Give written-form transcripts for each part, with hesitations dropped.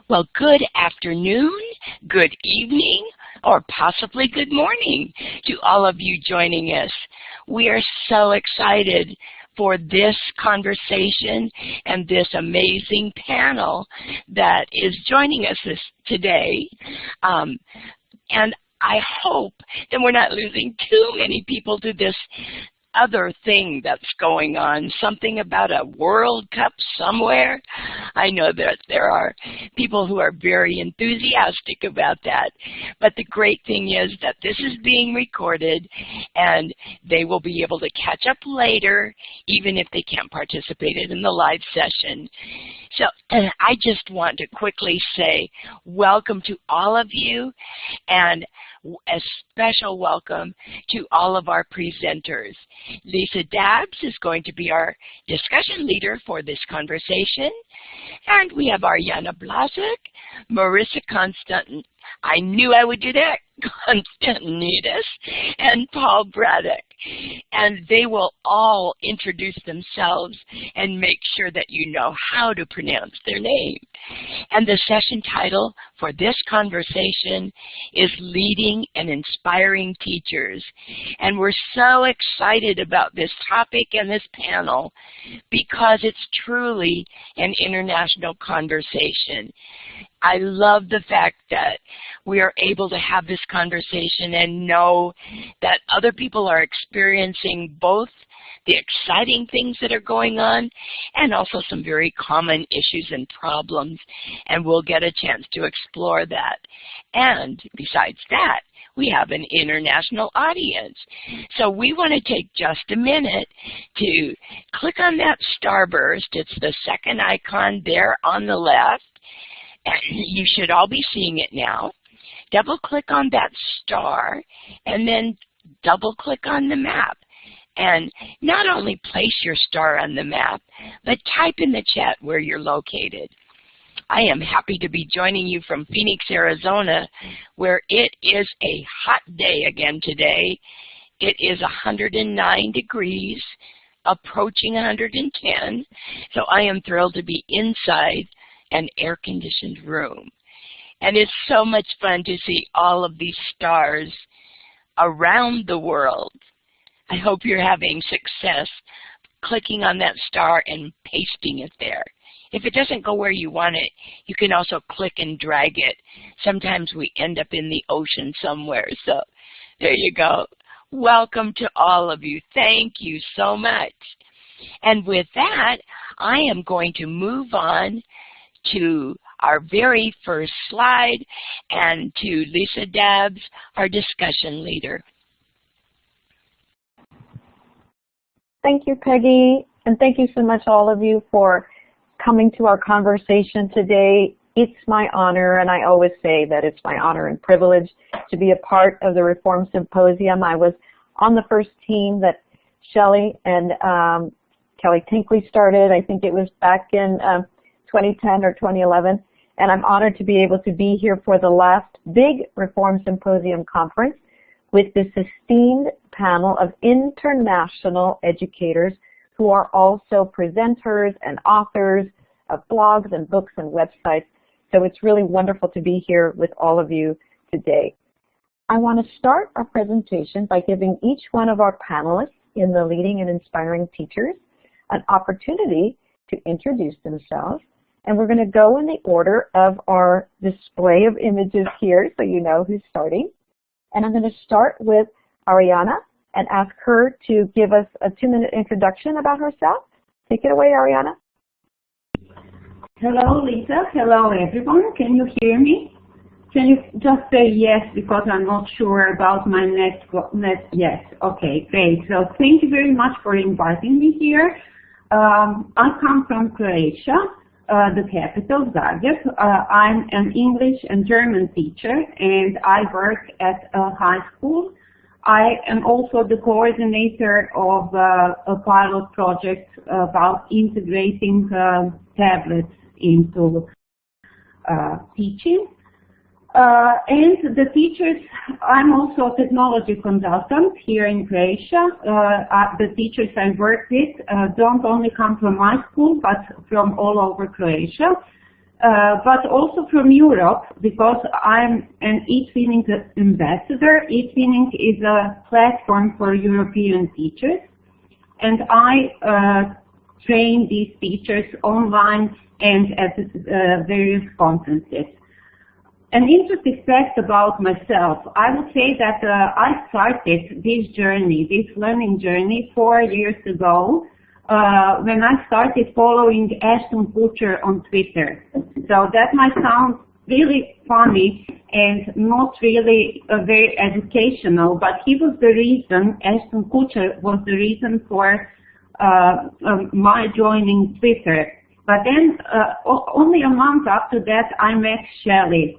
Well, good afternoon, good evening, or possibly good morning to all of you joining us. We are so excited for this conversation and this amazing panel that is joining us today. And I hope that we're not losing too many people to this other thing that's going on, something about a World Cup somewhere. I know that there are people who are very enthusiastic about that, but the great thing is that this is being recorded and they will be able to catch up later, even if they can't participate in the live session. So I just want to quickly say welcome to all of you, and a special welcome to all of our presenters. Lisa Dabbs is going to be our discussion leader for this conversation. And we have Ariana Blazek, Marissa Constantin, I knew I would do that, Constantinidis, and Paul Braddock. And they will all introduce themselves and make sure that you know how to pronounce their name. And the session title for this conversation is Leading and Inspiring Teachers. And we're so excited about this topic and this panel because it's truly an international conversation. I love the fact that we are able to have this conversation and know that other people are experiencing both the exciting things that are going on and also some very common issues and problems, and we'll get a chance to explore that. And besides that, we have an international audience. So we want to take just a minute to click on that starburst. It's the second icon there on the left. You should all be seeing it now. Double-click on that star, and then double-click on the map. And not only place your star on the map, but type in the chat where you're located. I am happy to be joining you from Phoenix, Arizona, where it is a hot day again today. It is 109 degrees, approaching 110, so I am thrilled to be inside an air-conditioned room. And it's so much fun to see all of these stars around the world. I hope you're having success clicking on that star and pasting it there. If it doesn't go where you want it, you can also click and drag it. Sometimes we end up in the ocean somewhere, so there you go. Welcome to all of you. Thank you so much. And with that, I am going to move on to our very first slide and to Lisa Dabbs, our discussion leader. Thank you, Peggy, and thank you so much all of you for coming to our conversation today. It's my honor, and I always say that it's my honor and privilege to be a part of the Reform Symposium. I was on the first team that Shelley and Kelly Tinkley started. I think it was back in 2010 or 2011, and I'm honored to be able to be here for the last big Reform Symposium conference with this esteemed panel of international educators who are also presenters and authors of blogs and books and websites. So it's really wonderful to be here with all of you today. I want to start our presentation by giving each one of our panelists in the Leading and Inspiring Teachers an opportunity to introduce themselves. And we're going to go in the order of our display of images here so you know who's starting. And I'm going to start with Ariana and ask her to give us a 2-minute introduction about herself. Take it away, Ariana. Hello, Lisa. Hello, everyone. Can you hear me? Can you just say yes, because I'm not sure about my next yes. Okay, great. So thank you very much for inviting me here. I come from Croatia, the capital, Zagreb. I'm an English and German teacher, and I work at a high school. I am also the coordinator of a pilot project about integrating tablets into teaching. And the teachers, I'm also a technology consultant here in Croatia. The teachers I work with don't only come from my school, but from all over Croatia. but also from Europe, because I'm an eTwinning ambassador. eTwinning is a platform for European teachers, and I train these teachers online and at various conferences. An interesting fact about myself, I would say that I started this journey, this learning journey 4 years ago when I started following RSON on Twitter. So that might sound really funny and not really very educational, but he was the reason, RSON was the reason for my joining Twitter. But then only a month after that I met Shelley,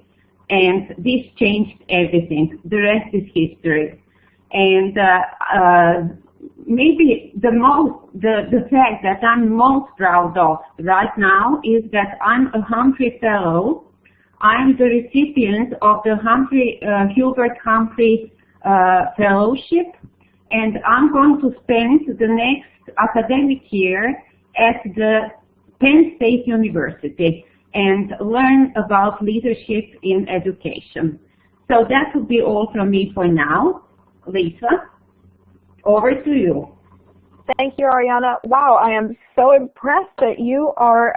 and this changed everything. The rest is history. And maybe the fact that I'm most proud of right now is that I'm a Humphrey Fellow. I'm the recipient of the Hubert Humphrey Fellowship, and I'm going to spend the next academic year at the Penn State University and learn about leadership in education. So that would be all from me for now. Lisa, over to you. Thank you, Ariana. Wow, I am so impressed that you are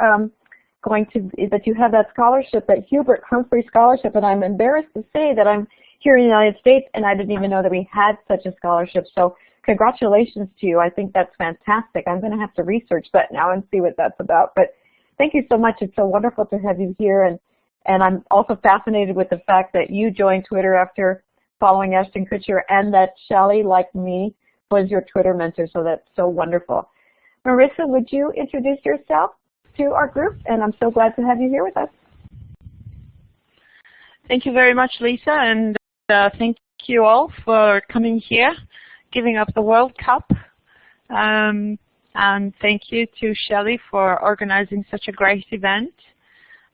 that you have that scholarship, that Hubert Humphrey Scholarship, and I'm embarrassed to say that I'm here in the United States and I didn't even know that we had such a scholarship. So congratulations to you. I think that's fantastic. I'm going to have to research that now and see what that's about. But thank you so much. It's so wonderful to have you here, and I'm also fascinated with the fact that you joined Twitter after following Ashton Kutcher, and that Shelley, like me, was your Twitter mentor, so that's so wonderful. Marissa, would you introduce yourself to our group? And I'm so glad to have you here with us. Thank you very much, Lisa, and thank you all for coming here, giving up the World Cup. And thank you to Shelley for organizing such a great event,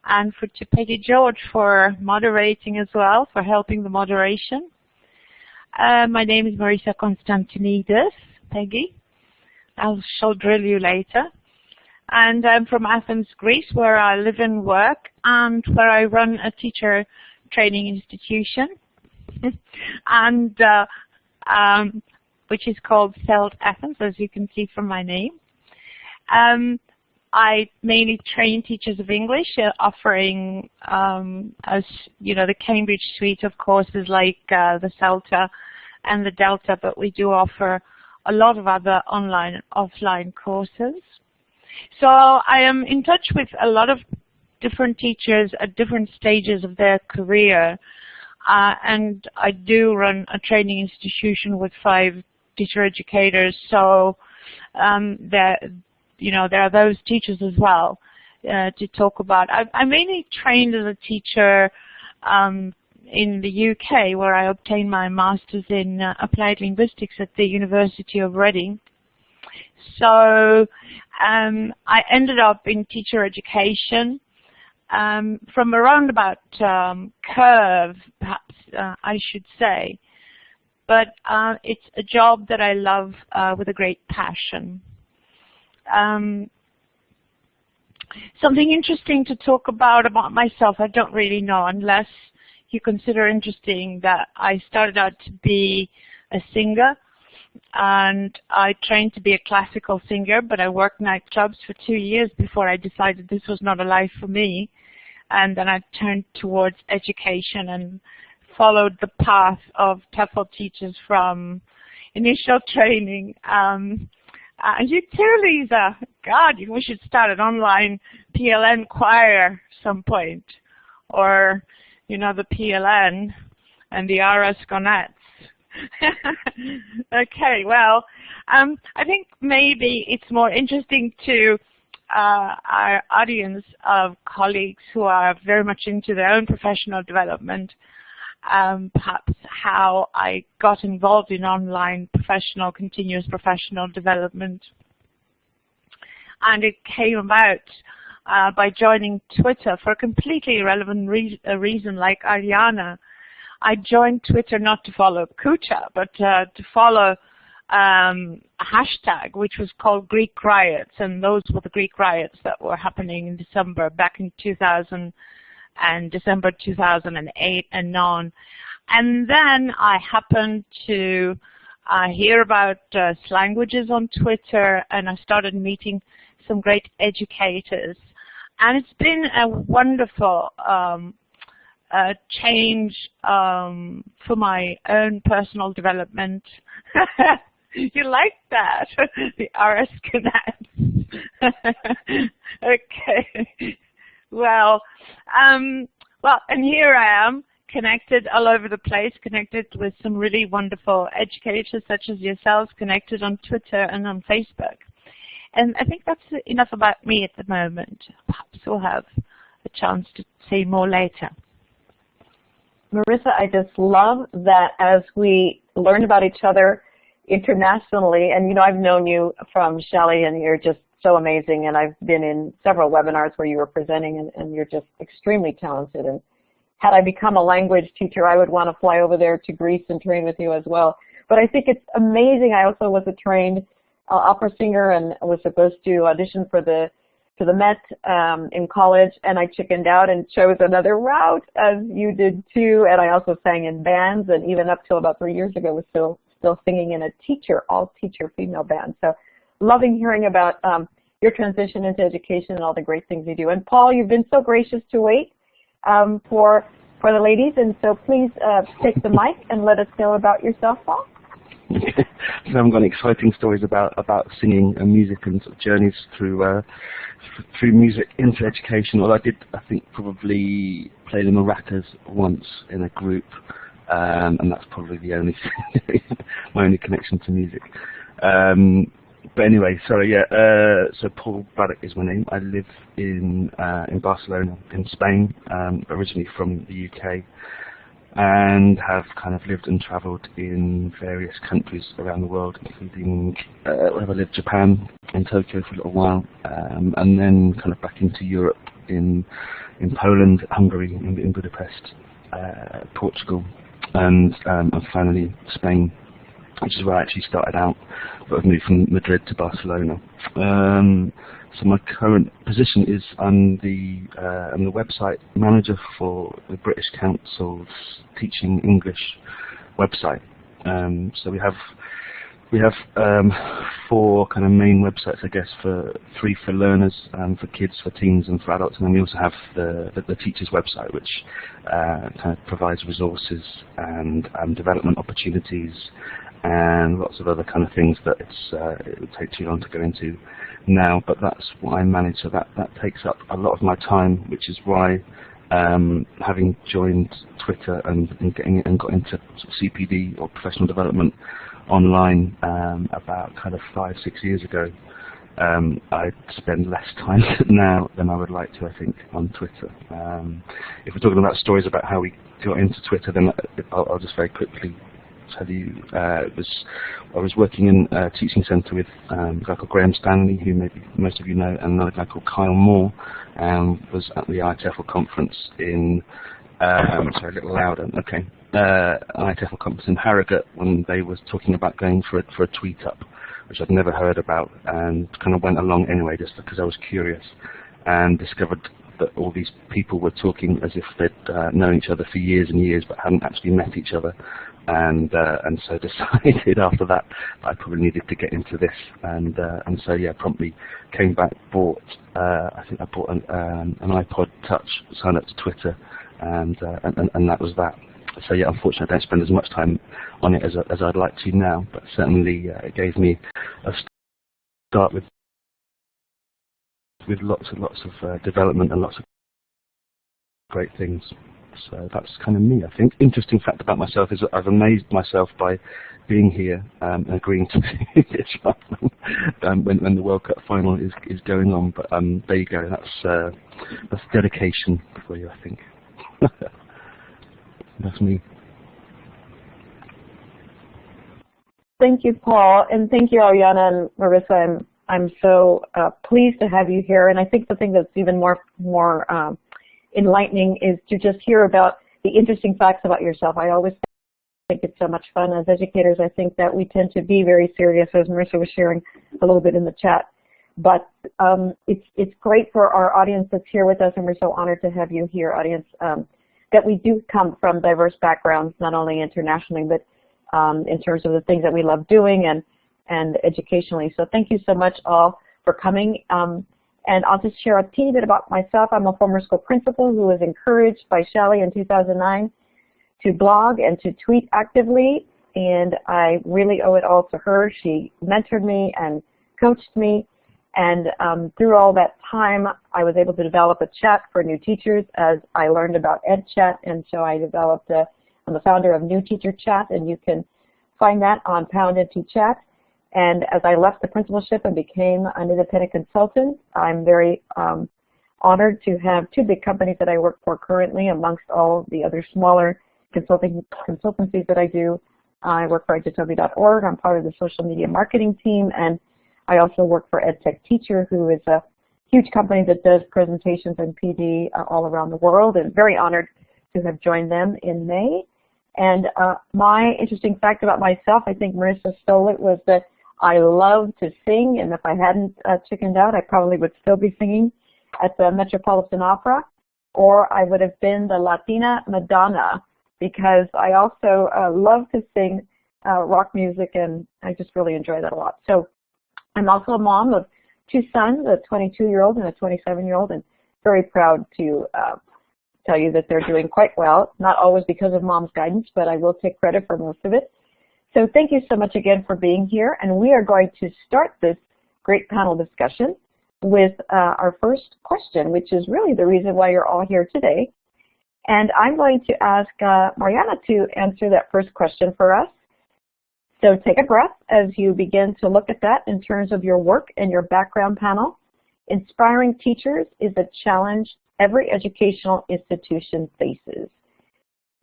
and to Peggy George for moderating as well, for helping the moderation. My name is Marissa Konstantinidis, Peggy. She'll drill you later. And I'm from Athens, Greece, where I live and work, and where I run a teacher training institution, and which is called CELT Athens, as you can see from my name. I mainly train teachers of English, offering the Cambridge suite of courses like the CELTA and the Delta, but we do offer a lot of other online and offline courses. So I am in touch with a lot of different teachers at different stages of their career, and I do run a training institution with 5 teacher educators, so there are those teachers as well to talk about. I mainly trained as a teacher in the UK, where I obtained my master's in applied linguistics at the University of Reading. So I ended up in teacher education from a roundabout curve, perhaps I should say. But it's a job that I love with a great passion. Something interesting to talk about myself, I don't really know, unless you consider interesting that I started out to be a singer, and I trained to be a classical singer, but I worked nightclubs for 2 years before I decided this was not a life for me. And then I turned towards education and followed the path of TEFL teachers from initial training. And you too, Lisa, God, we should start an online PLN choir some point, or, the PLN and the RSONettes. Okay, well, I think maybe it's more interesting to our audience of colleagues who are very much into their own professional development, perhaps how I got involved in online continuous professional development. And it came about by joining Twitter for a completely irrelevant reason, like Ariana. I joined Twitter not to follow Kucha, but to follow a hashtag which was called Greek Riots, and those were the Greek riots that were happening in December, back in 2000 and December 2008 and on. And then I happened to hear about languages on Twitter, and I started meeting some great educators. And it's been a wonderful change for my own personal development. You like that? The RS connects. Okay. Well, and here I am, connected all over the place, connected with some really wonderful educators such as yourselves, connected on Twitter and on Facebook. And I think that's enough about me at the moment. Perhaps we'll have a chance to say more later. Marissa, I just love that as we learn about each other internationally, and you know, I've known you from Shelley, and you're just so amazing, and I've been in several webinars where you were presenting, and you're just extremely talented. And had I become a language teacher, I would want to fly over there to Greece and train with you as well. But I think it's amazing. I also was a trained opera singer and was supposed to audition for the Met in college, and I chickened out and chose another route, as you did too. And I also sang in bands, and even up till about 3 years ago was still singing in a all-teacher female band. So loving hearing about your transition into education and all the great things you do. And Paul, you've been so gracious to wait for the ladies, and so please take the mic and let us know about yourself, Paul. So I've got exciting stories about singing and music and sort of journeys through music into education. Well, I did, I think, probably play the maracas once in a group, and that's probably the only my only connection to music. But anyway, sorry, yeah. So Paul Braddock is my name. I live in Barcelona, in Spain, originally from the UK, and have kind of lived and travelled in various countries around the world, including where I lived, Japan, in Tokyo for a little while, and then kind of back into Europe in Poland, Hungary, in Budapest, Portugal, and finally Spain, which is where I actually started out, but I've moved from Madrid to Barcelona. So my current position is I'm the website manager for the British Council's Teaching English website. So we have 4 kind of main websites, I guess, three for learners, for kids, for teens, and for adults, and then we also have the teachers' website, which kind of provides resources and development opportunities and lots of other kind of things that it would take too long to go into now, but that's what I manage, so that takes up a lot of my time, which is why having joined Twitter and got into sort of CPD or professional development online about kind of 5-6 years ago, I spend less time now than I would like to, I think, on Twitter. If we're talking about stories about how we got into Twitter, then I'll just very quickly tell you, I was working in a teaching centre with a guy called Graham Stanley, who maybe most of you know, and another guy called Kyle Moore, and was at the ITFL conference in, sorry, a little louder, okay, ITFL conference in Harrogate, when they was talking about going for a tweet up, which I'd never heard about, and kind of went along anyway just because I was curious, and discovered that all these people were talking as if they'd known each other for years and years but hadn't actually met each other, and so decided after that I probably needed to get into this, and so yeah, promptly came back, I think I bought an iPod Touch, signed up to Twitter, and that was that. So yeah, unfortunately I don't spend as much time on it as I'd like to now, but certainly it gave me a start with lots and lots of development and lots of great things. So that's kind of me, I think. Interesting fact about myself is that I've amazed myself by being here and agreeing to do this when the World Cup final is going on. But there you go. That's dedication for you, I think. That's me. Thank you, Paul, and thank you, Ariana and Marissa. I'm so pleased to have you here, and I think the thing that's even more enlightening is to just hear about the interesting facts about yourself. I always think it's so much fun. As educators, I think that we tend to be very serious, as Marissa was sharing a little bit in the chat. But it's great for our audience that's here with us, and we're so honored to have you here, audience, that we do come from diverse backgrounds, not only internationally, but in terms of the things that we love doing and educationally. So thank you so much all for coming. And I'll just share a teeny bit about myself. I'm a former school principal who was encouraged by Shelley in 2009 to blog and to tweet actively, and I really owe it all to her. She mentored me and coached me, and through all that time, I was able to develop a chat for new teachers as I learned about EdChat, and so I developed I'm the founder of New Teacher Chat, and you can find that on #NT-Chat. And as I left the principalship and became an independent consultant, I'm very honored to have two big companies that I work for currently amongst all the other smaller consultancies that I do. I work for edutopia.org. I'm part of the social media marketing team, and I also work for EdTech Teacher, who is a huge company that does presentations and PD all around the world, and very honored to have joined them in May. And my interesting fact about myself, I think Marissa stole it, was that I love to sing, and if I hadn't chickened out, I probably would still be singing at the Metropolitan Opera, or I would have been the Latina Madonna, because I also love to sing rock music, and I just really enjoy that a lot. So I'm also a mom of two sons, a 22-year-old and a 27-year-old, and very proud to tell you that they're doing quite well, not always because of mom's guidance, but I will take credit for most of it. So thank you so much again for being here, and we are going to start this great panel discussion with our first question, which is really the reason why you're all here today. And I'm going to ask Mariana to answer that first question for us. So take a breath as you begin to look at that in terms of your work and your background panel. Inspiring teachers is a challenge every educational institution faces,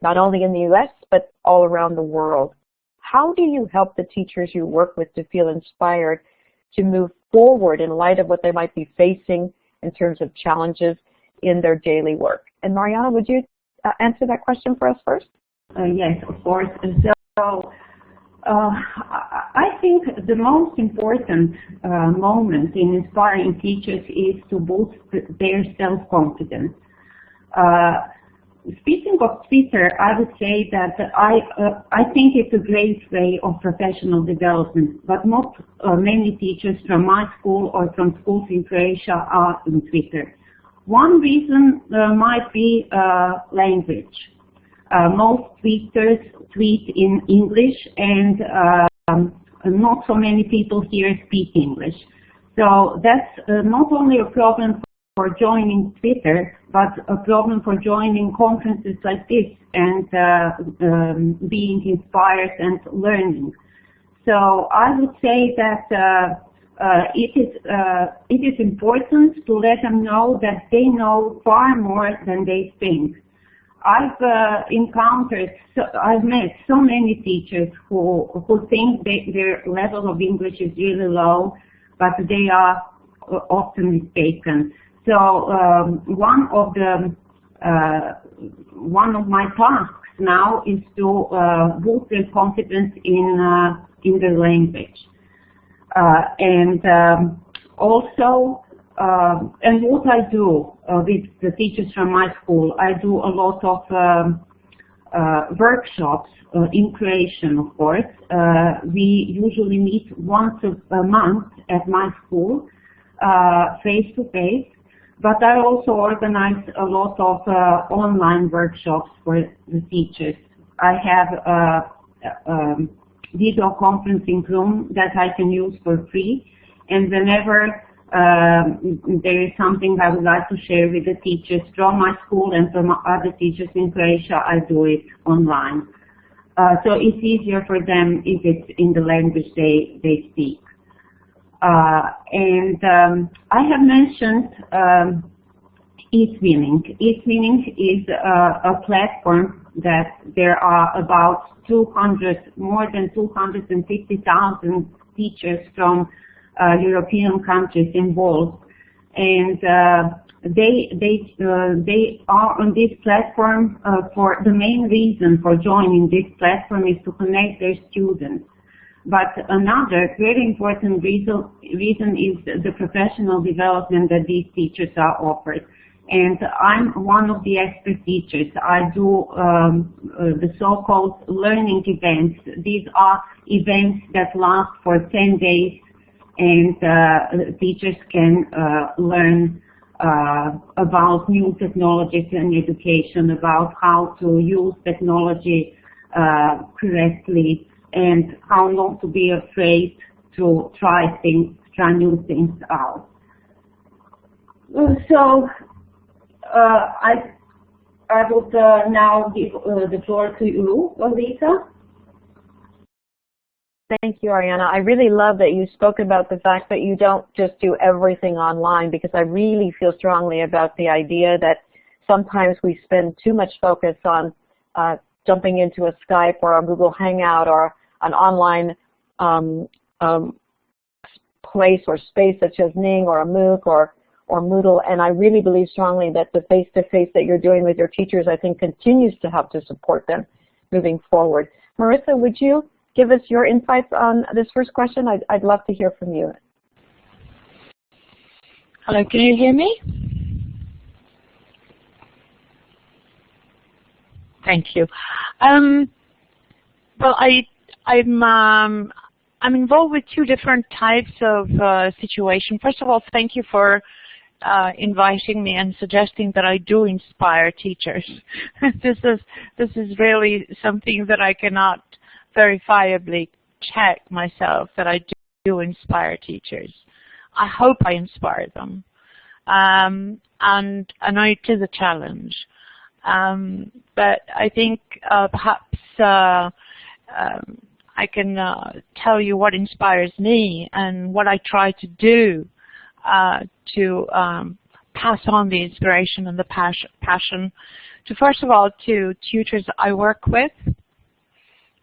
not only in the U.S., but all around the world. How do you help the teachers you work with to feel inspired to move forward in light of what they might be facing in terms of challenges in their daily work? And Mariana, would you answer that question for us first? Yes, of course. So I think the most important moment in inspiring teachers is to boost their self-confidence. Speaking of Twitter, I would say that I think it's a great way of professional development, but not many teachers from my school or from schools in Croatia are on Twitter. One reason might be language. Most tweeters tweet in English, and not so many people here speak English. So that's not only a problem for joining Twitter, but a problem for joining conferences like this and being inspired and learning. So I would say that it is important to let them know that they know far more than they think. I've met so many teachers who think their level of English is really low, but they are often mistaken. So one of my tasks now is to boost their confidence in their language, and what I do with the teachers from my school, I do a lot of workshops in Croatian, of course. We usually meet once a month at my school, face to face. But I also organize a lot of online workshops for the teachers. I have a video conferencing room that I can use for free, and whenever there is something I would like to share with the teachers from my school and from other teachers in Croatia, I do it online. So it's easier for them if it's in the language they speak. I have mentioned eTwinning. eTwinning is a platform that there are about more than 250,000 teachers from European countries involved. And they are on this platform for the main reason for joining this platform is to connect their students. But another very important reason is the professional development that these teachers are offered. And I'm one of the expert teachers. I do the so-called learning events. These are events that last for 10 days, and teachers can learn about new technologies in education, about how to use technology correctly, and how not to be afraid to try new things out. So I would now give the floor to you, Lisa. Thank you, Ariana. I really love that you spoke about the fact that you don't just do everything online, because I really feel strongly about the idea that sometimes we spend too much focus on jumping into a Skype or a Google Hangout or an online place or space such as Ning or a MOOC or Moodle, and I really believe strongly that the face-to-face that you're doing with your teachers, I think, continues to help to support them moving forward. Marissa, would you give us your insights on this first question? I'd love to hear from you. Hello, can you hear me? Thank you. Well, I'm involved with two different types of situation. First of all, thank you for inviting me and suggesting that I do inspire teachers. This is really something that I cannot verifiably check myself, that I do inspire teachers. I hope I inspire them, and I know it is a challenge. But I think perhaps I can tell you what inspires me and what I try to do to pass on the inspiration and the passion to, first of all, to tutors I work with.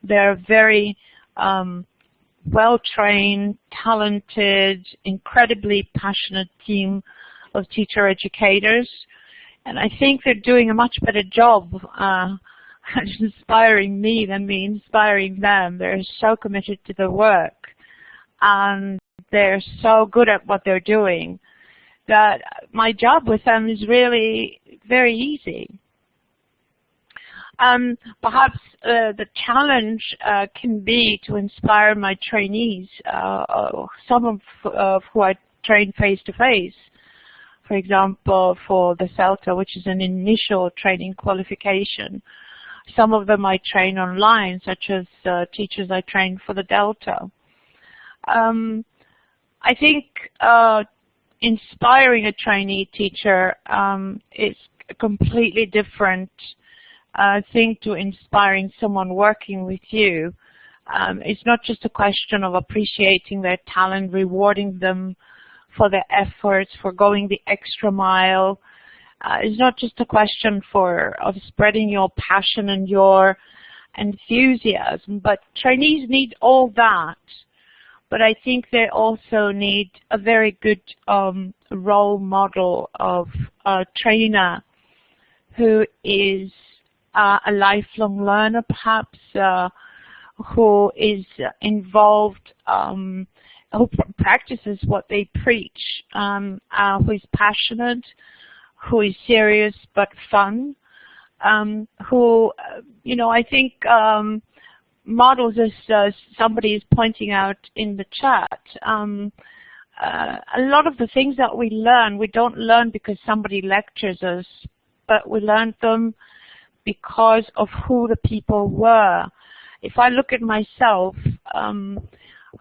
They're very well-trained, talented, incredibly passionate team of teacher educators. And I think they're doing a much better job at inspiring me than me inspiring them. They're so committed to the work, and they're so good at what they're doing that my job with them is really very easy. Perhaps the challenge can be to inspire my trainees, some of who I train face-to-face. For example, for the CELTA, which is an initial training qualification. Some of them I train online, such as teachers I train for the Delta. I think inspiring a trainee teacher is a completely different thing to inspiring someone working with you. It's not just a question of appreciating their talent, rewarding them for their efforts, for going the extra mile. It's not just a question of spreading your passion and your enthusiasm, but trainees need all that. But I think they also need a very good role model of a trainer who is a lifelong learner, perhaps, who is involved, who practices what they preach, who is passionate, who is serious but fun, who, I think models, as somebody is pointing out in the chat, a lot of the things that we learn, we don't learn because somebody lectures us, but we learn them because of who the people were. If I look at myself,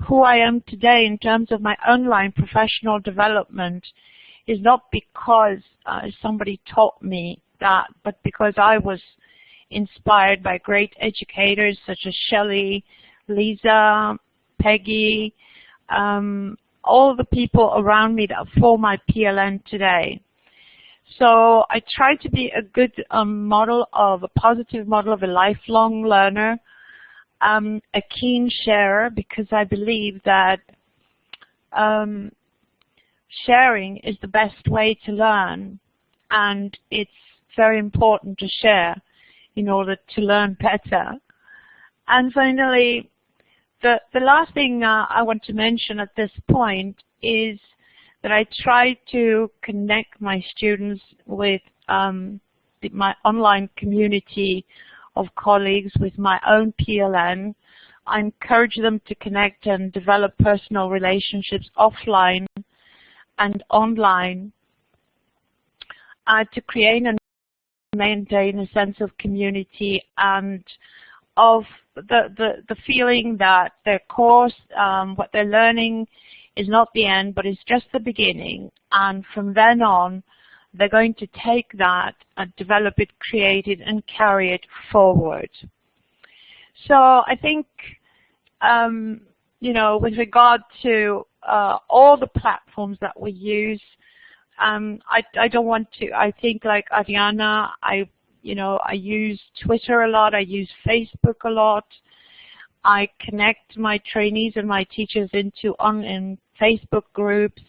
who I am today in terms of my online professional development is not because somebody taught me that, but because I was inspired by great educators such as Shelley, Lisa, Peggy, all the people around me that form my PLN today. So I try to be a good model of a positive model of a lifelong learner, a keen sharer, because I believe that sharing is the best way to learn. and it's very important to share in order to learn better. And finally, the last thing I want to mention at this point is that I try to connect my students with my online community of colleagues, with my own PLN. I encourage them to connect and develop personal relationships offline and online to create and maintain a sense of community and of the feeling that their course, what they're learning, is not the end, but it's just the beginning. And from then on, they're going to take that and develop it, create it, and carry it forward. So I think, you know, with regard to all the platforms that we use, I don't want to. I think, like Ariana, I use Twitter a lot. I use Facebook a lot. I connect my trainees and my teachers in Facebook groups.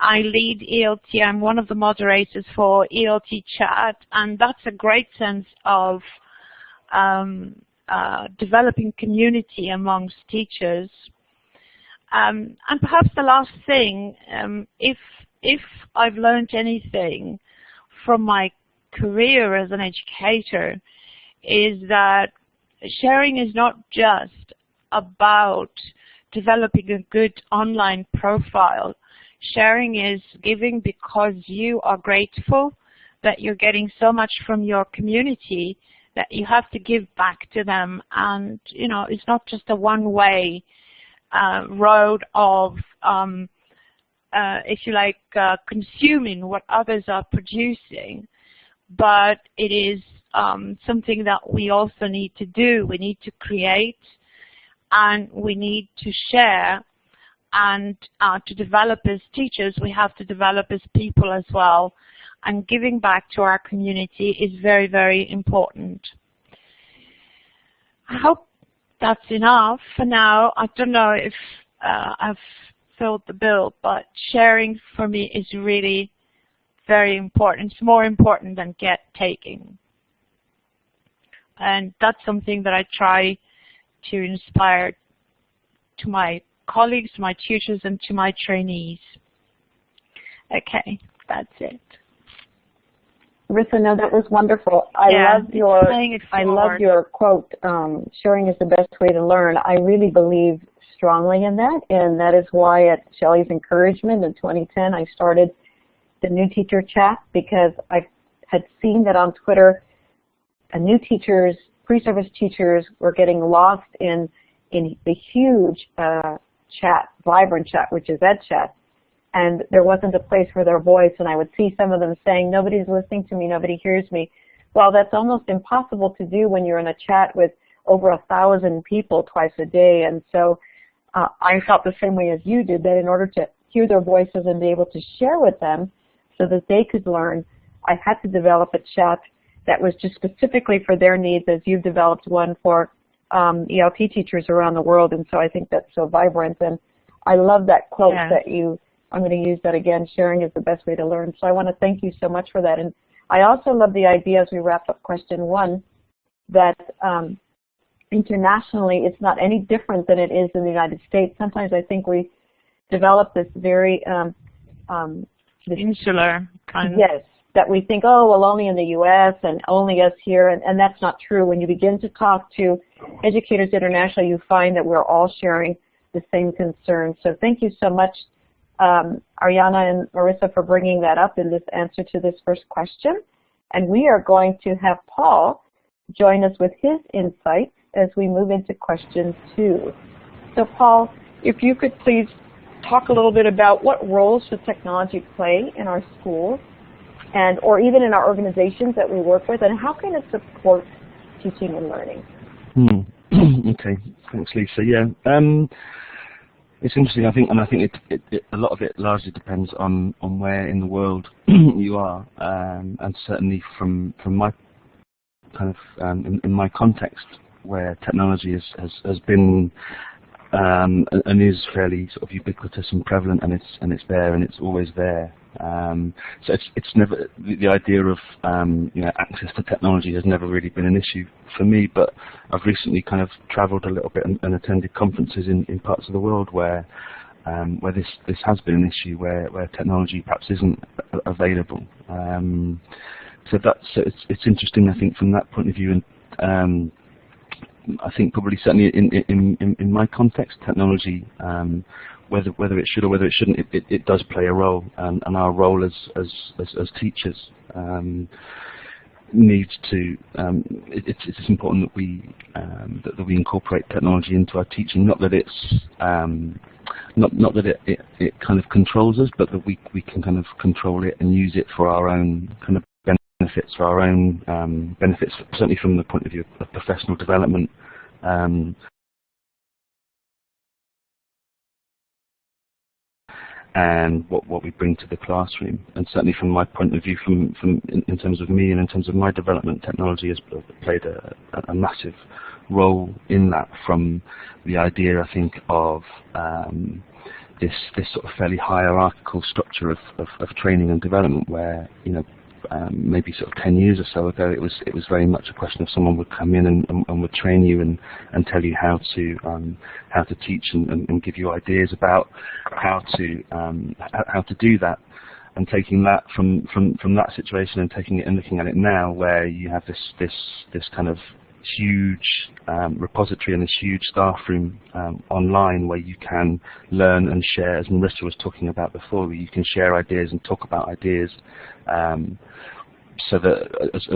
I lead ELT. I'm one of the moderators for ELT Chat, and that's a great sense of developing community amongst teachers. And perhaps the last thing, if I've learned anything from my career as an educator, is that sharing is not just about developing a good online profile. Sharing is giving because you are grateful that you're getting so much from your community that you have to give back to them. And, you know, it's not just a one-way road of, if you like, consuming what others are producing, but it is something that we also need to do. We need to create, and we need to share, and to develop as teachers, we have to develop as people as well. And giving back to our community is very, very important. I hope that's enough for now. I don't know if I've filled the bill, but sharing for me is really very important. It's more important than taking. And that's something that I try to inspire to my colleagues, to my tutors, and to my trainees. Okay, that's it. Marissa, no, that was wonderful. I love your quote, sharing is the best way to learn. I really believe strongly in that, and that is why at Shelley's encouragement in 2010 I started the New Teacher Chat, because I had seen that on Twitter new teachers, pre-service teachers, were getting lost in the huge chat, vibrant chat, which is EdChat, and there wasn't a place for their voice, and I would see some of them saying, nobody's listening to me, nobody hears me. Well, that's almost impossible to do when you're in a chat with over 1,000 people twice a day, and so I felt the same way as you did, that in order to hear their voices and be able to share with them so that they could learn, I had to develop a chat that was just specifically for their needs, as you've developed one for ELT teachers around the world, and so I think that's so vibrant. And I love that quote that I'm going to use that again, sharing is the best way to learn. So I want to thank you so much for that. And I also love the idea, as we wrap up question 1, that internationally it's not any different than it is in the United States. Sometimes I think we develop this very insular kind of. Yes, that we think, oh, well, only in the U.S. and only us here, and that's not true. When you begin to talk to educators internationally, you find that we're all sharing the same concerns. So thank you so much, Ariana and Marissa, for bringing that up in this answer to this first question. And we are going to have Paul join us with his insights as we move into question 2. So Paul, if you could please talk a little bit about what roles should technology play in our schools, and or even in our organizations that we work with, and how can it support teaching and learning? Okay, thanks, Lisa. Yeah, it's interesting. I think a lot of it largely depends on where in the world you are, and certainly from my kind of in my context, where technology has been and is fairly sort of ubiquitous and prevalent, and it's there, and it's always there. So it's never, the idea of access to technology has never really been an issue for me, but I've recently kind of travelled a little bit and attended conferences in parts of the world where this has been an issue, where technology perhaps isn't available. So it's interesting, I think, from that point of view, and I think probably certainly in my context, technology, whether it should or whether it shouldn't, it does play a role, and our role as teachers needs to. It's important that we incorporate technology into our teaching. Not that it's not that it kind of controls us, but that we can kind of control it and use it for our own kind of benefits, for our own benefits, certainly from the point of view of professional development. And what we bring to the classroom, and certainly from my point of view, in terms of me and in terms of my development, technology has played a massive role in that. From the idea, I think, of this sort of fairly hierarchical structure of training and development, where maybe sort of 10 years or so ago, it was very much a question of someone would come in and would train you and tell you how to teach and give you ideas about how to do that. And taking that from that situation and taking it and looking at it now, where you have this kind of huge repository and this huge staff room online, where you can learn and share, as Marissa was talking about before, where you can share ideas and talk about ideas, so that, as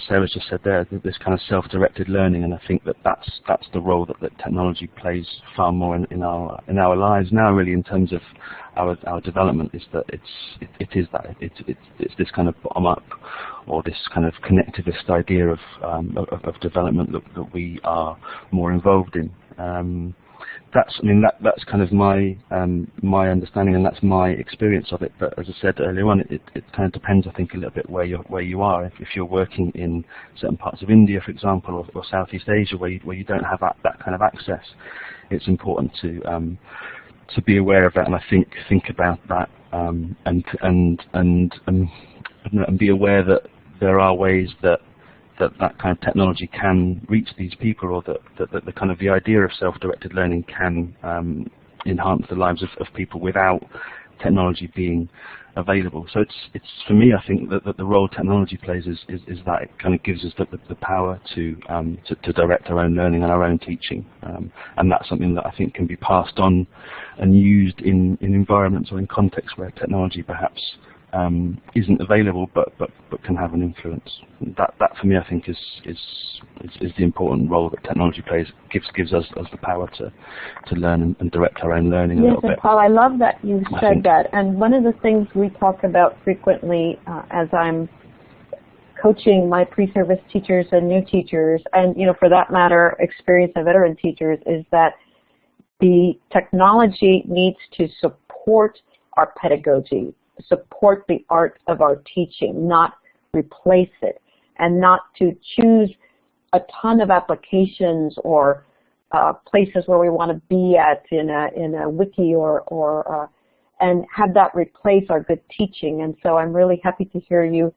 Sarah just said there, this kind of self-directed learning. And I think that's the role that technology plays far more in our lives now, really, in terms of our development, is that it's this kind of bottom up, or this kind of connectivist idea of development that we are more involved in. That's kind of my understanding, and that's my experience of it. But as I said earlier on, it kind of depends, I think, a little bit where you are. If you're working in certain parts of India, for example, or Southeast Asia, where you don't have that kind of access, it's important to be aware of that, and I think about that, and be aware that there are ways that kind of technology can reach these people, or that the kind of the idea of self-directed learning can enhance the lives of people without technology being available. So it's for me, I think that the role technology plays is that it kind of gives us the power to direct our own learning and our own teaching, and that's something that I think can be passed on and used in environments or in contexts where technology perhaps isn't available, but can have an influence. That for me, I think, is the important role that technology plays. Gives us the power to learn and direct our own learning a little bit. Yes, and Paul, I love that you said that. And one of the things we talk about frequently as I'm coaching my pre-service teachers and new teachers, and for that matter, experienced and veteran teachers, is that the technology needs to support our pedagogy, support the art of our teaching, not replace it, and not to choose a ton of applications or places where we want to be at in a wiki or and have that replace our good teaching. And so I'm really happy to hear you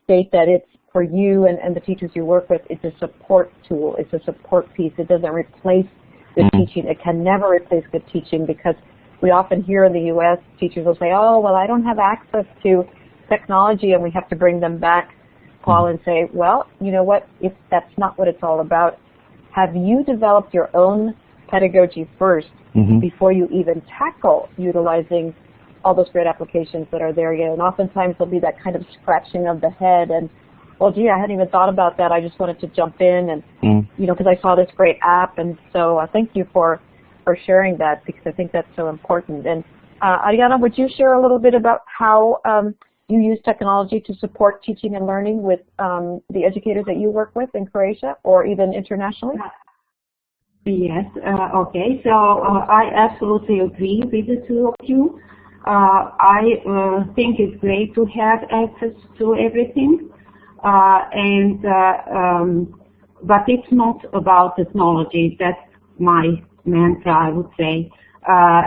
state that it's for you and the teachers you work with, it's a support tool, it's a support piece. It doesn't replace good teaching. It can never replace good teaching, because we often hear in the U.S. teachers will say, oh, well, I don't have access to technology, and we have to bring them back, Paul, and say, well, you know what, if that's not what it's all about. Have you developed your own pedagogy first before you even tackle utilizing all those great applications that are there? And oftentimes there'll be that kind of scratching of the head and, well, gee, I hadn't even thought about that. I just wanted to jump in and, because I saw this great app. And so thank you for sharing that, because I think that's so important. And Ariana, would you share a little bit about how you use technology to support teaching and learning with the educators that you work with in Croatia or even internationally? Yes, okay. So I absolutely agree with the two of you. I think it's great to have access to everything, but it's not about technology. That's my mantra, I would say.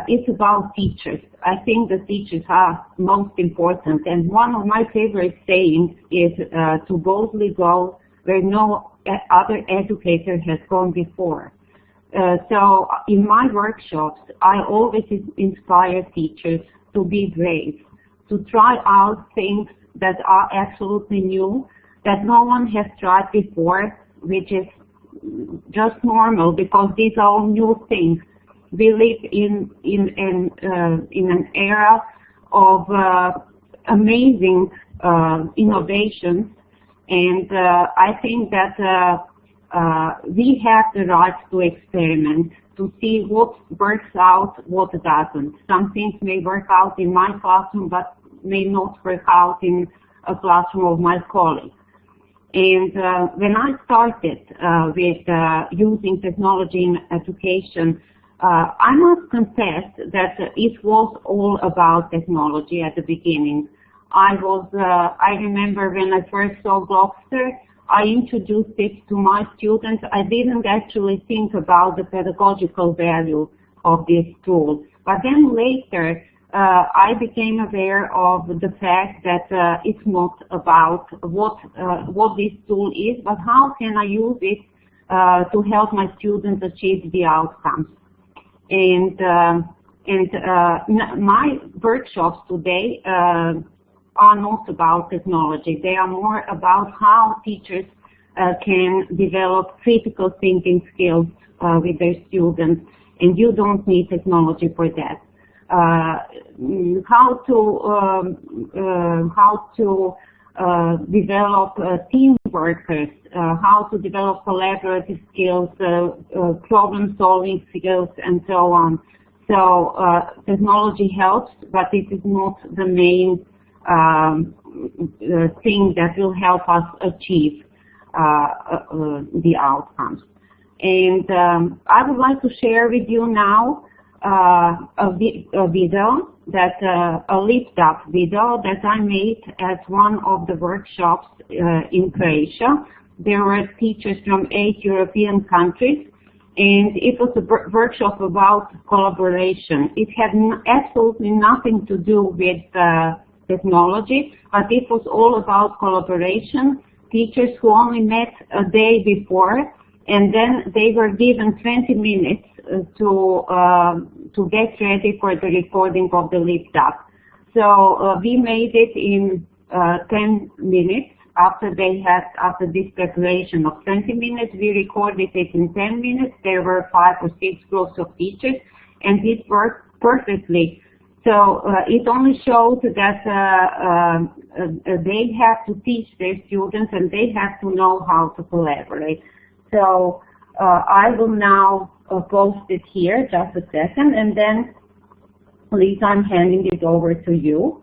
It's about teachers. I think the teachers are most important. And one of my favorite sayings is to boldly go where no other educator has gone before. So in my workshops, I always inspire teachers to be brave, to try out things that are absolutely new, that no one has tried before, which is just normal because these are all new things. We live in an era of amazing innovations, and I think that we have the right to experiment, to see what works out, what doesn't. Some things may work out in my classroom, but may not work out in a classroom of my colleagues. And when I started with using technology in education, I must confess that it was all about technology at the beginning. I remember when I first saw Blockster, I introduced it to my students. I didn't actually think about the pedagogical value of this tool. But then later, I became aware of the fact that it's not about what this tool is, but how can I use it to help my students achieve the outcomes. And my workshops today are not about technology. They are more about how teachers can develop critical thinking skills with their students, and you don't need technology for that. How to develop team workers, how to develop collaborative skills, problem-solving skills, and so on. So technology helps, but it is not the main thing that will help us achieve the outcomes. And I would like to share with you now a video, a lift-up video that I made at one of the workshops in Croatia. There were teachers from 8 European countries, and it was a workshop about collaboration. It had absolutely nothing to do with technology, but it was all about collaboration. Teachers who only met a day before, and then they were given 20 minutes to get ready for the recording of the lift-up. So we made it in 10 minutes. After this preparation of 20 minutes, we recorded it in 10 minutes. There were 5 or 6 groups of teachers, and it worked perfectly. So it only showed that they have to teach their students and they have to know how to collaborate. So I will now post it here, just a second, and then Lisa, I'm handing it over to you.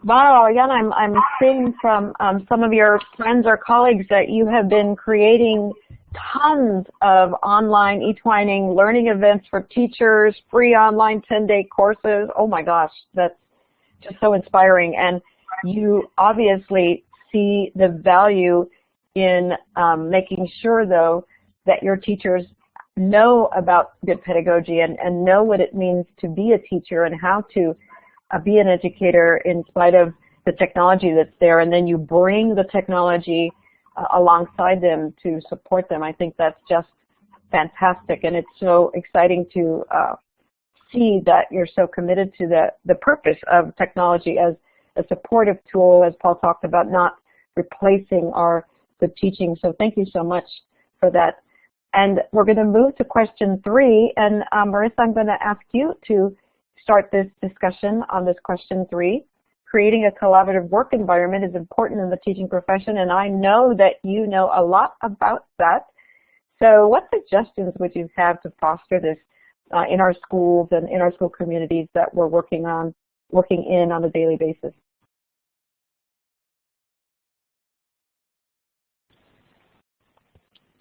Wow, Ariana, I'm seeing from some of your friends or colleagues that you have been creating tons of online eTwining learning events for teachers, free online 10-day courses. Oh my gosh, that's just so inspiring. And you obviously see the value in making sure, though, that your teachers know about good pedagogy and know what it means to be a teacher and how to be an educator in spite of the technology that's there, and then you bring the technology alongside them to support them. I think that's just fantastic, and it's so exciting to see that you're so committed to the purpose of technology as a supportive tool, as Paul talked about, not replacing the teaching. So thank you so much for that. And we're going to move to question 3, and Marissa, I'm going to ask you to start this discussion on this question 3. Creating a collaborative work environment is important in the teaching profession, and I know that you know a lot about that. So what suggestions would you have to foster this in our schools and in our school communities that we're working in on a daily basis?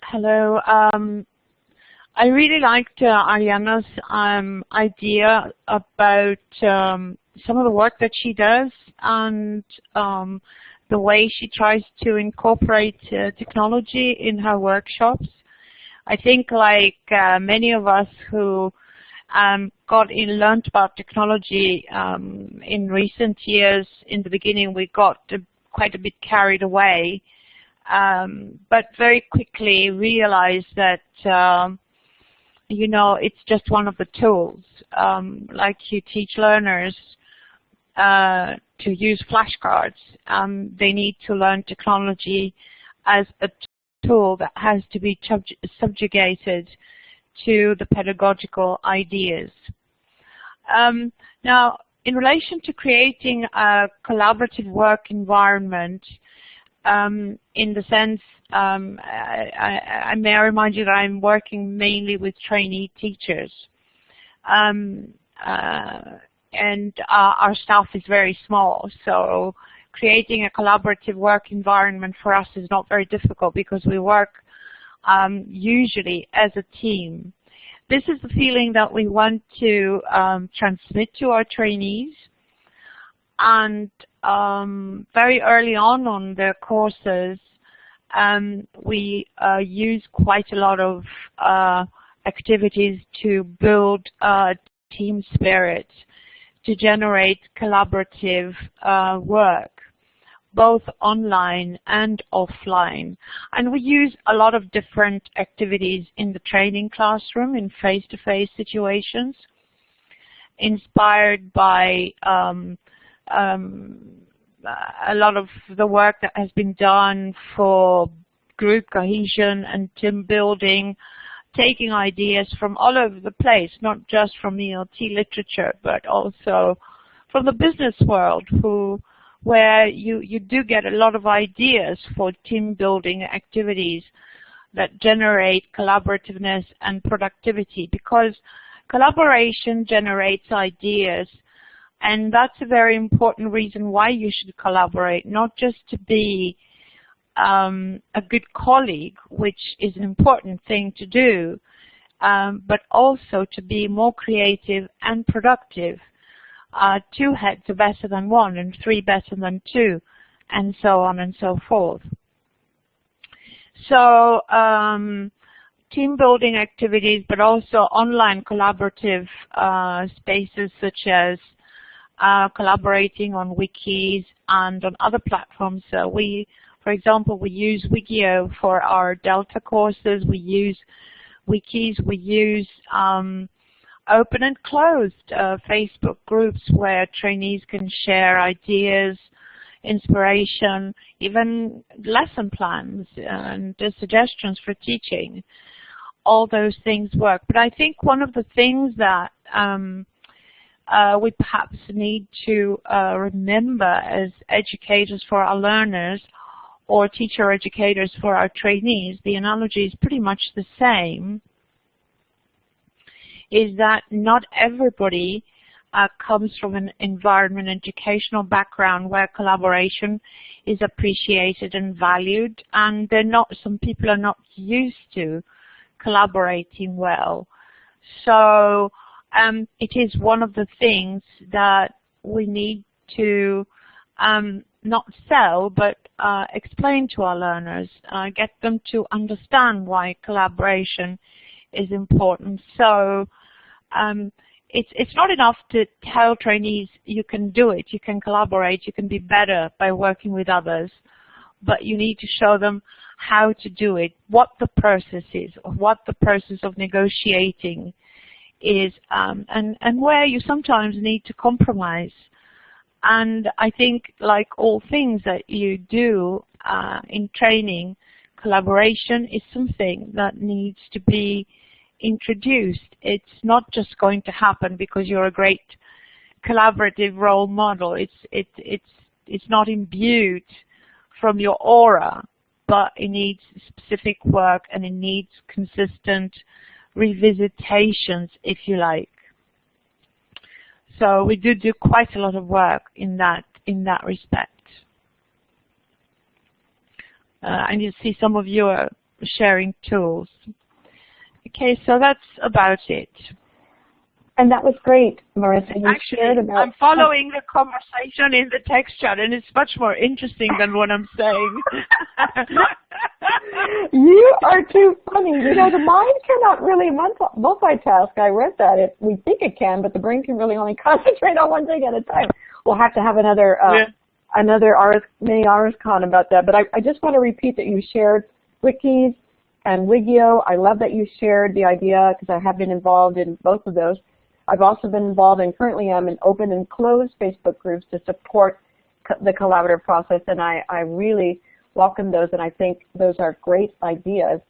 Hello. I really liked Ariana's idea about some of the work that she does, and the way she tries to incorporate technology in her workshops. I think like many of us who learned about technology in recent years, in the beginning we got quite a bit carried away, but very quickly realized that you know, it's just one of the tools. Like you teach learners to use flashcards, they need to learn technology as a tool that has to be subjugated to the pedagogical ideas. Now, in relation to creating a collaborative work environment, in the sense, I may remind you that I'm working mainly with trainee teachers, and our staff is very small, so creating a collaborative work environment for us is not very difficult because we work usually as a team. This is the feeling that we want to transmit to our trainees, and very early on their courses, we use quite a lot of activities to build team spirit, to generate collaborative work, both online and offline. And we use a lot of different activities in the training classroom in face-to-face situations, inspired by a lot of the work that has been done for group cohesion and team building, taking ideas from all over the place, not just from ELT literature, but also from the business world, where you do get a lot of ideas for team building activities that generate collaborativeness and productivity, because collaboration generates ideas. And that's a very important reason why you should collaborate, not just to be a good colleague, which is an important thing to do, but also to be more creative and productive. Two heads are better than one, and three better than two, and so on and so forth. So team building activities, but also online collaborative spaces such as collaborating on wikis and on other platforms. So for example, we use Wikio for our Delta courses. We use wikis. We use open and closed Facebook groups where trainees can share ideas, inspiration, even lesson plans and suggestions for teaching. All those things work. But I think one of the things that we perhaps need to remember as educators for our learners, or teacher educators for our trainees, the analogy is pretty much the same, is that not everybody comes from an environment, educational background where collaboration is appreciated and valued, and some people are not used to collaborating well. So it is one of the things that we need to not sell, but explain to our learners, get them to understand why collaboration is important. So it's not enough to tell trainees you can do it, you can collaborate, you can be better by working with others, but you need to show them how to do it, what the process is, or what the process of negotiating is, and where you sometimes need to compromise. And I think, like all things that you do in training, collaboration is something that needs to be introduced. It's not just going to happen because you're a great collaborative role model. It's not imbued from your aura, but it needs specific work and it needs consistent revisitations, if you like. So we do quite a lot of work in that respect. And you see some of you are sharing tools. Okay, so that's about it. And that was great, Marissa. You Actually, shared about. I'm following the conversation in the text chat, and it's much more interesting than what I'm saying. You are too funny. You know, the mind cannot really multitask. I read that. We think it can, but the brain can really only concentrate on one thing at a time. We'll have to have another mini RSCon about that. But I just want to repeat that you shared wikis and Wigio. I love that you shared the idea because I have been involved in both of those. I've also been involved, and currently I'm in open and closed Facebook groups to support the collaborative process, and I really welcome those, and I think those are great ideas.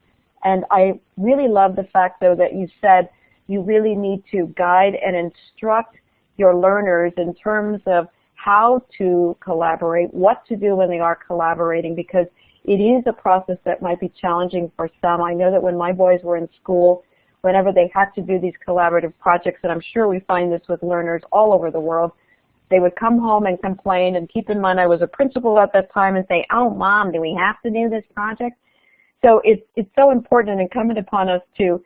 And I really love the fact, though, that you said you really need to guide and instruct your learners in terms of how to collaborate, what to do when they are collaborating, because it is a process that might be challenging for some. I know that when my boys were in school, whenever they had to do these collaborative projects, and I'm sure we find this with learners all over the world, they would come home and complain, and keep in mind I was a principal at that time, and say, oh, Mom, do we have to do this project? So it's so important and incumbent upon us to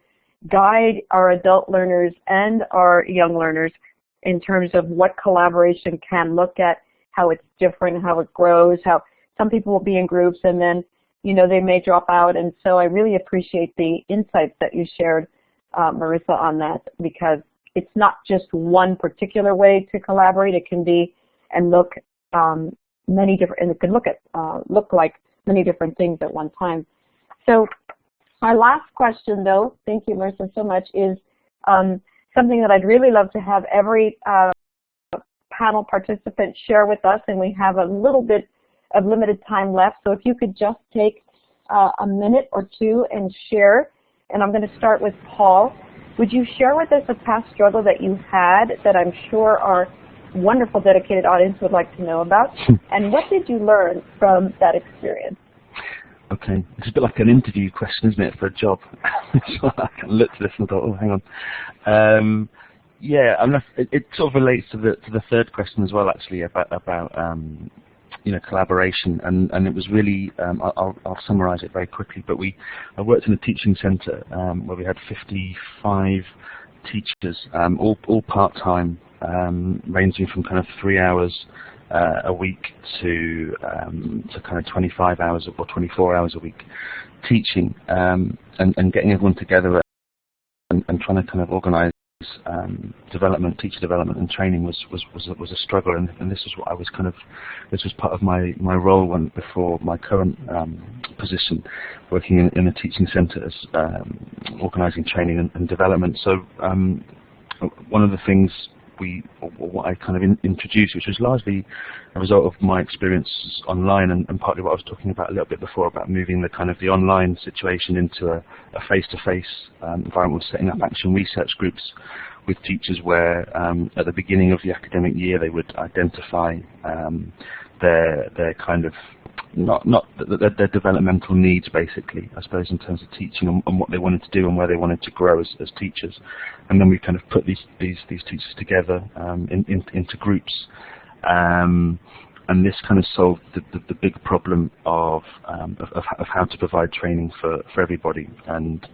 guide our adult learners and our young learners in terms of what collaboration can look at, how it's different, how it grows, how some people will be in groups and then, you know, they may drop out. And so I really appreciate the insights that you shared, Marissa, on that, because it's not just one particular way to collaborate. It can be and look many different, and it can look like many different things at one time. So my last question, though, thank you, Marissa, so much, is something that I'd really love to have every panel participant share with us, and we have a little bit of limited time left. So if you could just take a minute or two and share, and I'm going to start with Paul. Would you share with us a past struggle that you had that I'm sure our wonderful dedicated audience would like to know about? And what did you learn from that experience? Okay, it's a bit like an interview question, isn't it, for a job? So I looked at this and thought, oh, hang on. Yeah, it sort of relates to the third question as well, actually, about you know, collaboration, and it was really, I'll summarize it very quickly, but I worked in a teaching center where we had 55 teachers, all part-time, ranging from kind of 3 hours a week to kind of 25 hours or 24 hours a week teaching, and getting everyone together and trying to kind of organize teacher development and training was a struggle, and this was what I was this was part of my role before my current position, working in a teaching centre as organising training and development. So one of the things what I kind of introduced, which was largely a result of my experience online, and partly what I was talking about a little bit before about moving the online situation into a face-to-face environment, setting up action research groups with teachers where at the beginning of the academic year they would identify their kind of their developmental needs, basically, I suppose, in terms of teaching and what they wanted to do and where they wanted to grow as teachers. And then we kind of put these teachers together into groups. And this kind of solved the big problem of how to provide training for everybody. And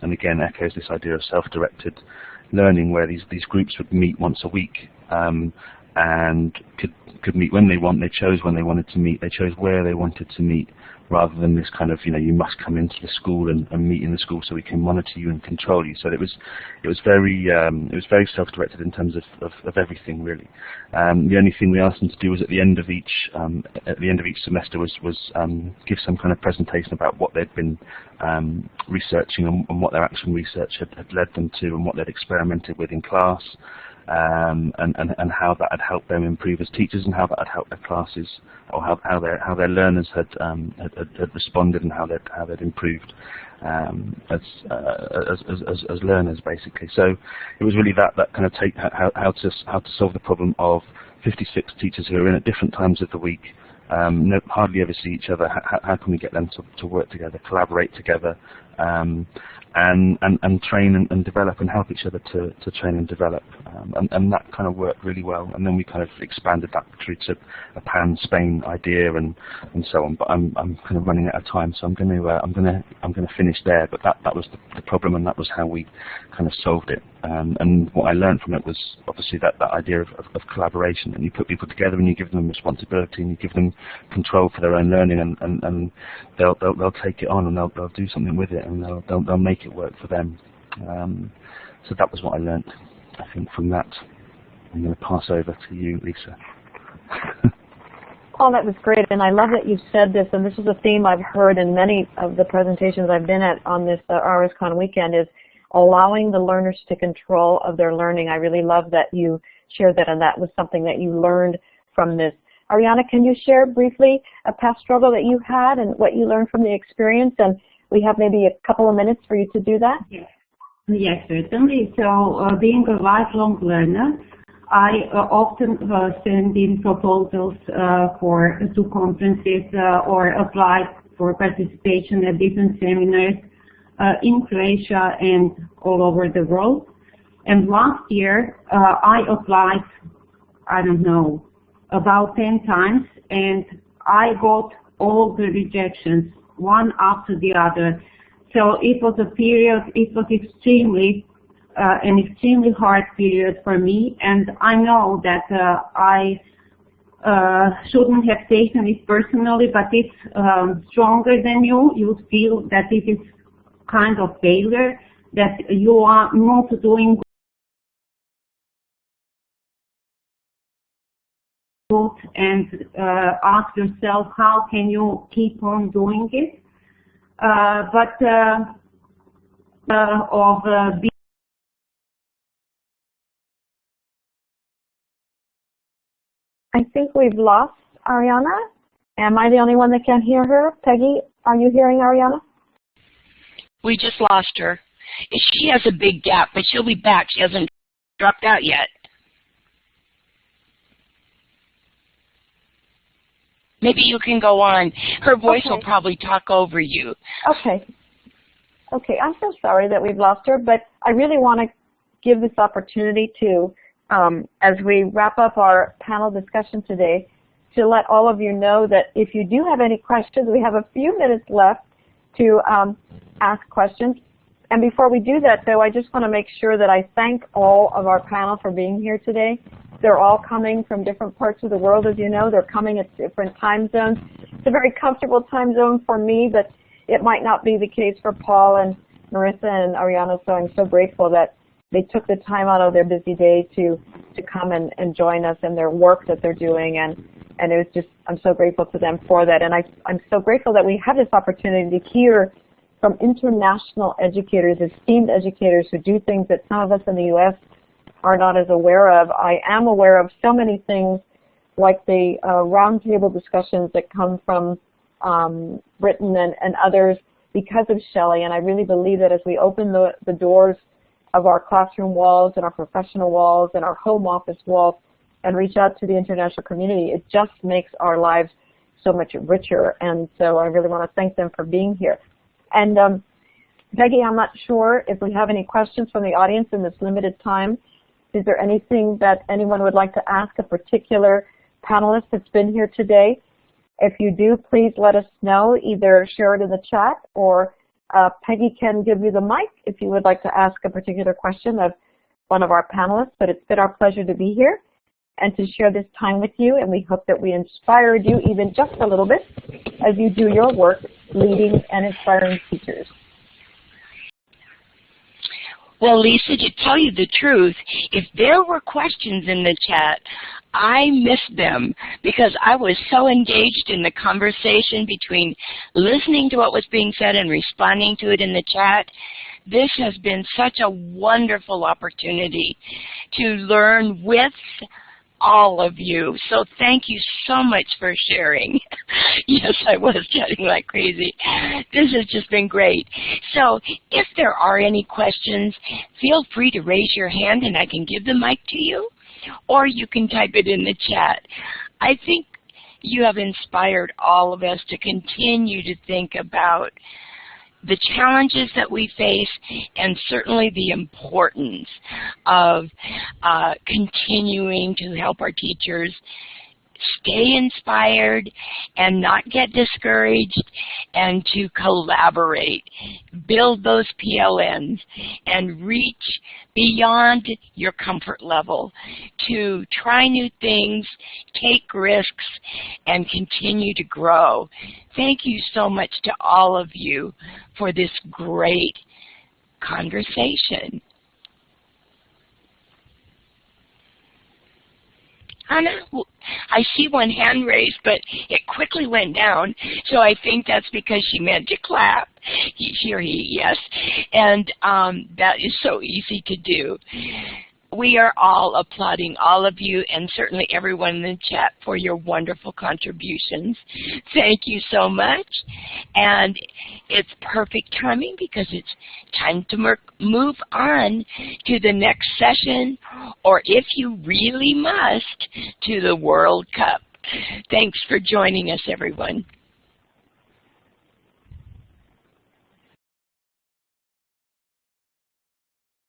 again, echoes this idea of self-directed learning, where these groups would meet once a week, and could meet when they want. They chose when they wanted to meet. They chose where they wanted to meet, rather than this kind of, you know, you must come into the school and meet in the school so we can monitor you and control you. So it was very self-directed in terms of everything, really. The only thing we asked them to do was at the end of each semester was give some kind of presentation about what they'd been researching and what their action research had led them to, and what they'd experimented with in class. And how that had helped them improve as teachers, and how that had helped their classes, or how their learners had responded, and how they'd improved as learners, basically. So it was really that kind of how to solve the problem of 56 teachers who are in at different times of the week, hardly ever see each other. How can we get them to work together, collaborate together, and train and develop and help each other to train and develop. And that kind of worked really well. And then we kind of expanded that through to a Pan-Spain idea and so on. But I'm kind of running out of time, so I'm going to finish there. But that was the problem, and that was how we kind of solved it. And what I learned from it was obviously that idea of collaboration, and you put people together and you give them responsibility and you give them control for their own learning, and they'll take it on and they'll do something with it, and they'll make it work for them. So that was what I learned, I think, from that. I'm going to pass over to you, Lisa. Oh, that was great, and I love that you said this, and this is a theme I've heard in many of the presentations I've been at on this RSCon weekend, is allowing the learners to control of their learning. I really love that you shared that, and that was something that you learned from this. Ariana, can you share briefly a past struggle that you had and what you learned from the experience? And we have maybe a couple of minutes for you to do that. Yes, certainly. So being a lifelong learner, I often send in proposals to conferences or apply for participation at different seminars in Croatia and all over the world. And last year, I applied, I don't know, about 10 times, and I got all the rejections, one after the other. So it was a period, it was an extremely hard period for me, and I know that I shouldn't have taken it personally, but it's stronger than you. You feel that it is kind of failure, that you are not doing good, and ask yourself, how can you keep on doing it? I think we've lost Ariana. Am I the only one that can't hear her? Peggy, are you hearing Ariana? We just lost her. She has a big gap, but she'll be back. She hasn't dropped out yet. Maybe you can go on. Her voice will probably talk over you. Okay. Okay, I'm so sorry that we've lost her, but I really want to give this opportunity to, as we wrap up our panel discussion today, to let all of you know that if you do have any questions, we have a few minutes left to ask questions. And before we do that, though, I just want to make sure that I thank all of our panel for being here today. They're all coming from different parts of the world, as you know. They're coming at different time zones. It's a very comfortable time zone for me, but it might not be the case for Paul and Marissa and Ariana, so I'm so grateful that they took the time out of their busy day to come and join us in their work that they're doing, and it was just, I'm so grateful to them for that. And I'm so grateful that we have this opportunity to hear from international educators, esteemed educators who do things that some of us in the U.S. are not as aware of. I am aware of so many things like the roundtable discussions that come from Britain and others because of Shelley, and I really believe that as we open the doors of our classroom walls and our professional walls and our home office walls and reach out to the international community, it just makes our lives so much richer. And so I really want to thank them for being here. And Peggy, I'm not sure if we have any questions from the audience in this limited time. Is there anything that anyone would like to ask a particular panelist that's been here today? If you do, please let us know. Either share it in the chat, or Peggy can give you the mic if you would like to ask a particular question of one of our panelists. But it's been our pleasure to be here and to share this time with you, and we hope that we inspired you even just a little bit as you do your work leading and inspiring teachers. Well, Lisa, to tell you the truth, if there were questions in the chat, I missed them because I was so engaged in the conversation between listening to what was being said and responding to it in the chat. This has been such a wonderful opportunity to learn with all of you. So thank you so much for sharing. Yes, I was chatting like crazy. This has just been great. So if there are any questions, feel free to raise your hand and I can give the mic to you, or you can type it in the chat. I think you have inspired all of us to continue to think about the challenges that we face, and certainly the importance of continuing to help our teachers stay inspired and not get discouraged, and to collaborate, build those PLNs, and reach beyond your comfort level to try new things, take risks, and continue to grow. Thank you so much to all of you for this great conversation. Anna, I see one hand raised, but it quickly went down, so I think that's because she meant to clap. She or he, yes. And that is so easy to do. We are all applauding all of you, and certainly everyone in the chat, for your wonderful contributions. Thank you so much. And it's perfect timing because it's time to move on to the next session, or if you really must, to the World Cup. Thanks for joining us, everyone.